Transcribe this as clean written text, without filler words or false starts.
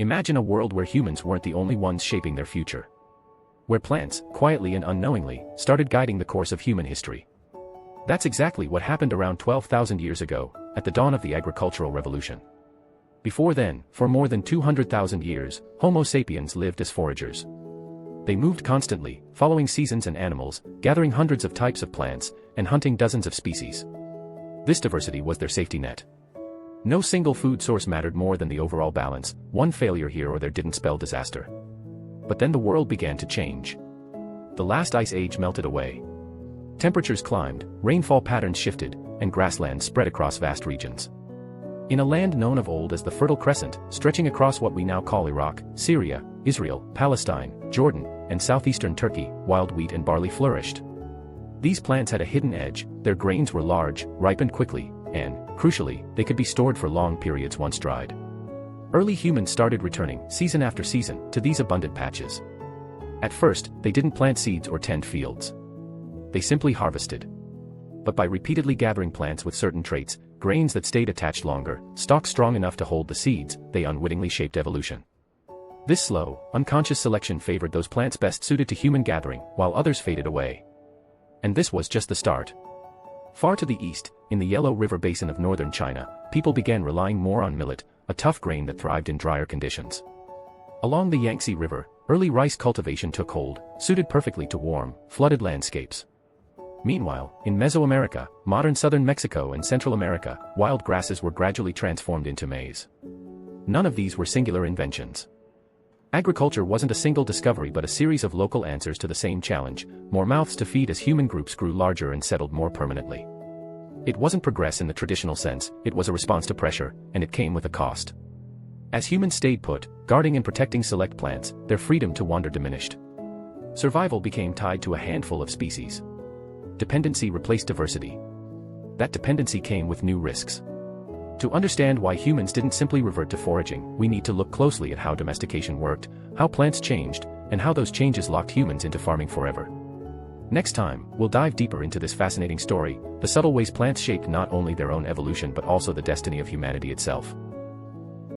Imagine a world where humans weren't the only ones shaping their future. Where plants, quietly and unknowingly, started guiding the course of human history. That's exactly what happened around 12,000 years ago, at the dawn of the agricultural revolution. Before then, for more than 200,000 years, Homo sapiens lived as foragers. They moved constantly, following seasons and animals, gathering hundreds of types of plants, and hunting dozens of species. This diversity was their safety net. No single food source mattered more than the overall balance. One failure here or there didn't spell disaster. But then the world began to change. The last ice age melted away. Temperatures climbed, rainfall patterns shifted, and grasslands spread across vast regions. In a land known of old as the Fertile Crescent, stretching across what we now call Iraq, Syria, Israel, Palestine, Jordan, and southeastern Turkey, wild wheat and barley flourished. These plants had a hidden edge. Their grains were large, ripened quickly, and, crucially, they could be stored for long periods once dried. Early humans started returning, season after season, to these abundant patches. At first, they didn't plant seeds or tend fields. They simply harvested. But by repeatedly gathering plants with certain traits, grains that stayed attached longer, stalks strong enough to hold the seeds, they unwittingly shaped evolution. This slow, unconscious selection favored those plants best suited to human gathering, while others faded away. And this was just the start. Far to the east, in the Yellow River basin of northern China, people began relying more on millet, a tough grain that thrived in drier conditions. Along the Yangtze River, early rice cultivation took hold, suited perfectly to warm, flooded landscapes. Meanwhile, in Mesoamerica, modern southern Mexico and Central America, wild grasses were gradually transformed into maize. None of these were singular inventions. Agriculture wasn't a single discovery but a series of local answers to the same challenge, more mouths to feed as human groups grew larger and settled more permanently. It wasn't progress in the traditional sense, it was a response to pressure, and it came with a cost. As humans stayed put, guarding and protecting select plants, their freedom to wander diminished. Survival became tied to a handful of species. Dependency replaced diversity. That dependency came with new risks. To understand why humans didn't simply revert to foraging, we need to look closely at how domestication worked, how plants changed, and how those changes locked humans into farming forever. Next time, we'll dive deeper into this fascinating story, the subtle ways plants shaped not only their own evolution but also the destiny of humanity itself.